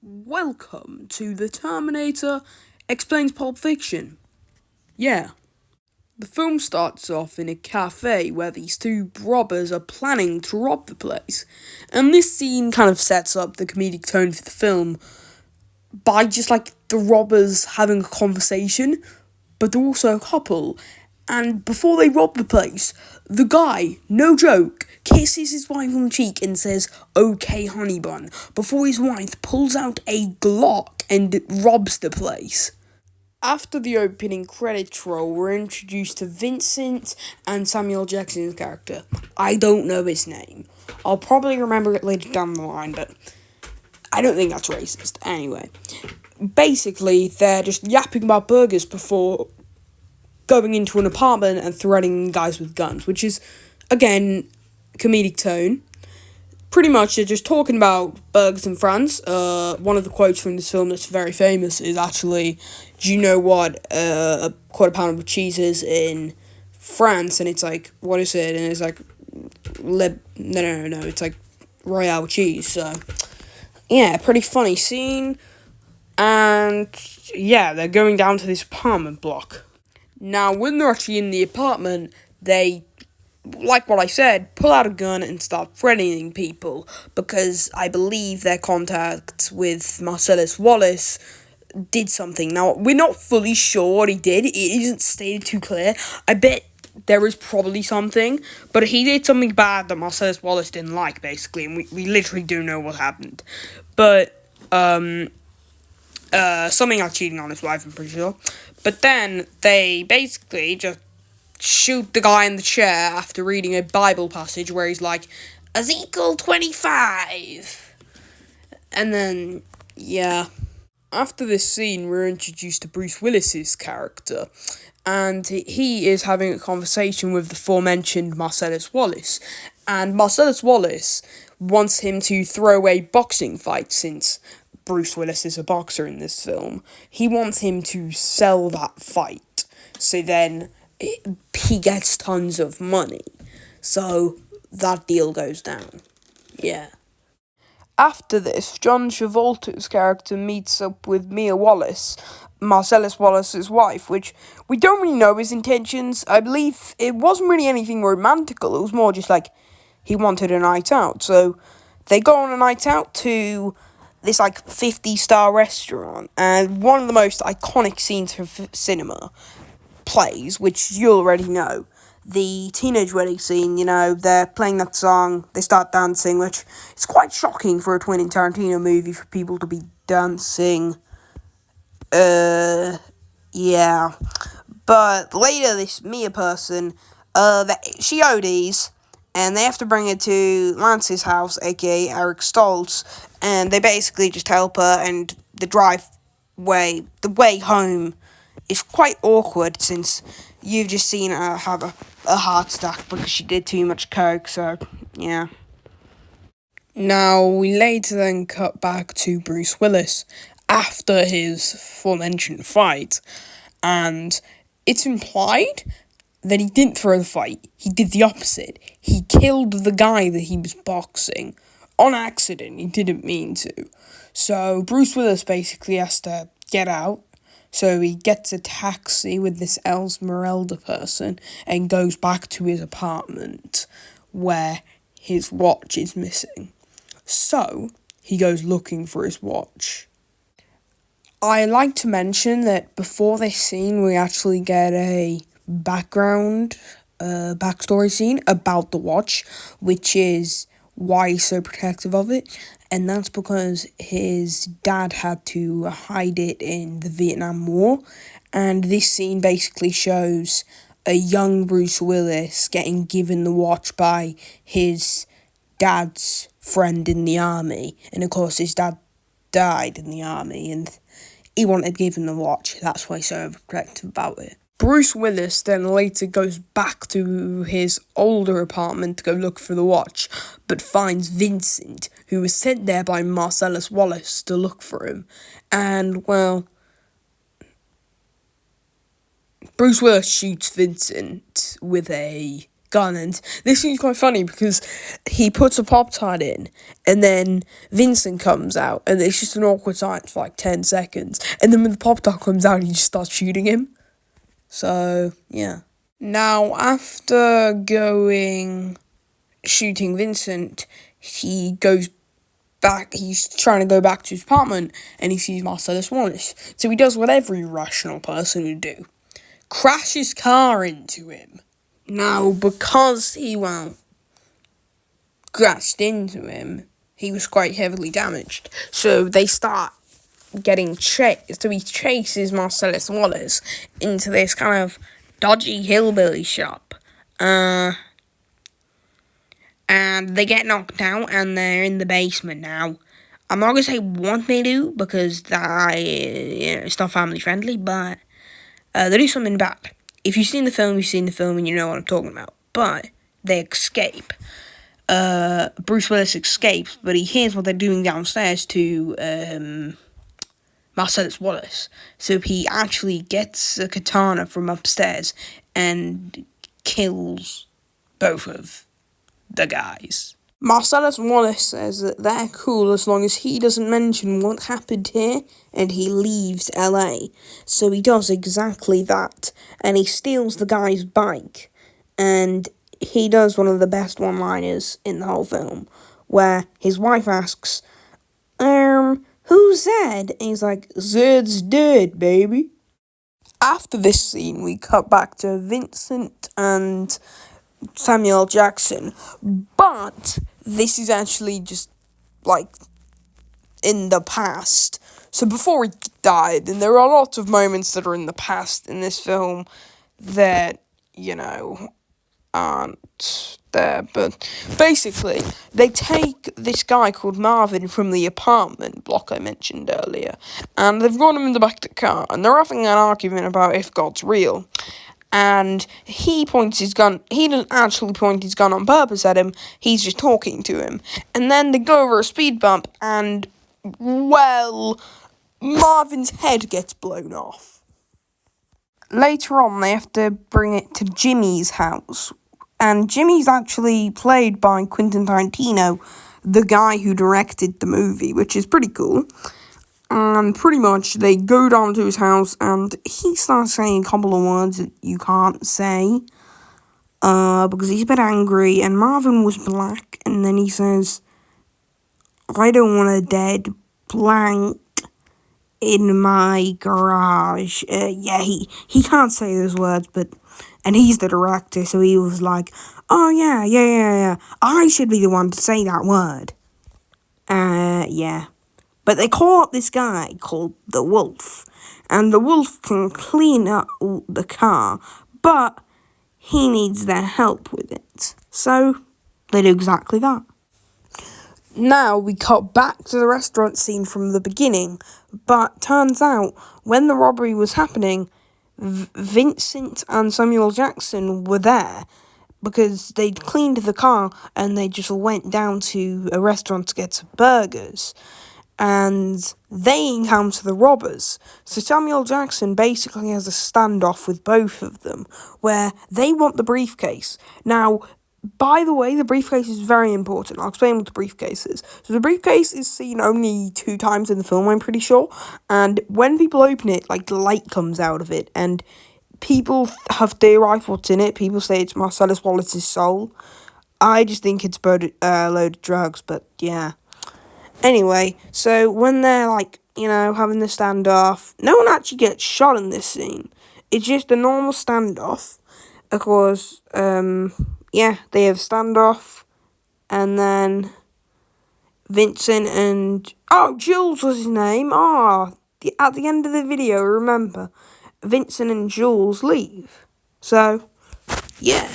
Welcome to the Terminator Explains Pulp Fiction. Yeah. The film starts off in a cafe where these two robbers are planning to rob the place. And this scene kind of sets up the comedic tone for the film by just the robbers having a conversation, but they're also a couple. And before they rob the place, the guy, no joke, kisses his wife on the cheek and says, "Okay, honey bun," before his wife pulls out a Glock and robs the place. After the opening credits roll, we're introduced to Vincent and Samuel Jackson's character. I don't know his name. I'll probably remember it later down the line, but I don't think that's racist. Anyway, basically, they're just yapping about burgers before going into an apartment and threatening guys with guns, which is, again, comedic tone. Pretty much, they're just talking about burgers in France. One of the quotes from this film that's very famous is actually, "Do you know what a quarter pound of cheese is in France?" And it's like, "What is it?" And it's like, no, it's like Royale cheese. So, yeah, pretty funny scene. And, yeah, they're going down to this apartment block. Now, when they're actually in the apartment, they, like what I said, pull out a gun and start threatening people, because I believe their contact with Marcellus Wallace did something. Now, we're not fully sure what he did. It isn't stated too clear. I bet there is probably something, but he did something bad that Marcellus Wallace didn't like, basically, and we literally do know what happened. But, something like cheating on his wife, I'm pretty sure. But then they basically just shoot the guy in the chair after reading a Bible passage where he's like, Ezekiel 25. And then, yeah. After this scene, we're introduced to Bruce Willis's character, and he is having a conversation with the aforementioned Marcellus Wallace. And Marcellus Wallace wants him to throw a boxing fight, since Bruce Willis is a boxer in this film. He wants him to sell that fight, so then he gets tons of money. So that deal goes down. Yeah. After this, John Travolta's character meets up with Mia Wallace, Marcellus Wallace's wife, which we don't really know his intentions. I believe it wasn't really anything romantical. It was more just like he wanted a night out. So they go on a night out to this 50-star restaurant, and one of the most iconic scenes for cinema plays, which you already know. The teenage wedding scene, they're playing that song, they start dancing, which is quite shocking for a Quentin Tarantino movie for people to be dancing. Yeah. But later, this Mia person, she ODs, and they have to bring her to Lance's house, aka Eric Stoltz, and they basically just help her, and the way home is quite awkward, since you've just seen her have a heart attack because she did too much coke, so, yeah. Now, we later then cut back to Bruce Willis after his aforementioned fight, and it's implied that he didn't throw the fight. He did the opposite. He killed the guy that he was boxing on accident. He didn't mean to. So Bruce Willis basically has to get out. So he gets a taxi with this Esmeralda person and goes back to his apartment where his watch is missing. So he goes looking for his watch. I like to mention that before this scene, we actually get a backstory scene about the watch, which is why he's so protective of it, and that's because his dad had to hide it in the Vietnam War, and this scene basically shows a young Bruce Willis getting given the watch by his dad's friend in the army, and of course his dad died in the army, and he wanted to give him the watch. That's why he's so overprotective about it. Bruce Willis then later goes back to his older apartment to go look for the watch, but finds Vincent, who was sent there by Marcellus Wallace to look for him. And, well, Bruce Willis shoots Vincent with a gun. And this is quite funny because he puts a Pop-Tart in, and then Vincent comes out, and it's just an awkward silence for like 10 seconds. And then when the Pop-Tart comes out, he just starts shooting him. So, yeah. Now, after shooting Vincent, he goes back, he's trying to go back to his apartment, and he sees Marcellus Wallace. So he does what every rational person would do. Crash his car into him. Now, because he, crashed into him, he was quite heavily damaged. So they start getting chased. So he chases Marcellus Wallace into this kind of dodgy hillbilly shop. And they get knocked out, and they're in the basement now. I'm not going to say what they do, because it's not family friendly, but they do something bad. If you've seen the film, and you know what I'm talking about. But they escape. Bruce Willis escapes, but he hears what they're doing downstairs to Marcellus Wallace. So he actually gets a katana from upstairs and kills both of the guys. Marcellus Wallace says that they're cool as long as he doesn't mention what happened here and he leaves LA. So he does exactly that, and he steals the guy's bike, and he does one of the best one-liners in the whole film, where his wife asks, who's Zed? And he's like, Zed's dead, baby. After this scene, we cut back to Vincent and Samuel Jackson, but this is actually just, like, in the past. So before he died, and there are a lot of moments that are in the past in this film that, aren't there, but basically, they take this guy called Marvin from the apartment block I mentioned earlier, and they've got him in the back of the car, and they're having an argument about if God's real. And he points his gun, he doesn't actually point his gun on purpose at him, he's just talking to him. And then they go over a speed bump, and, Marvin's head gets blown off. Later on, they have to bring it to Jimmy's house. And Jimmy's actually played by Quentin Tarantino, the guy who directed the movie, which is pretty cool. And pretty much, they go down to his house, and he starts saying a couple of words that you can't say, because he's a bit angry, and Marvin was black, and then he says, I don't want a dead blank in my garage. He can't say those words, and he's the director, so he was like, oh, yeah, I should be the one to say that word. Yeah. But they call up this guy called the Wolf, and the Wolf can clean up the car, but he needs their help with it. So they do exactly that. Now we cut back to the restaurant scene from the beginning, but turns out when the robbery was happening, Vincent and Samuel Jackson were there because they'd cleaned the car and they just went down to a restaurant to get some burgers. And they encounter the robbers. So Samuel Jackson basically has a standoff with both of them, where they want the briefcase. Now, by the way, the briefcase is very important. I'll explain what the briefcase is. So the briefcase is seen only 2 times in the film, I'm pretty sure. And when people open it, the light comes out of it. And people have theorized what's in it. People say it's Marcellus Wallace's soul. I just think it's a load of drugs, but yeah. Anyway, so when they're, having the standoff, no one actually gets shot in this scene. It's just a normal standoff. Of course, they have standoff, and then Vincent and, Jules was his name. At the end of the video, remember, Vincent and Jules leave. So, yeah.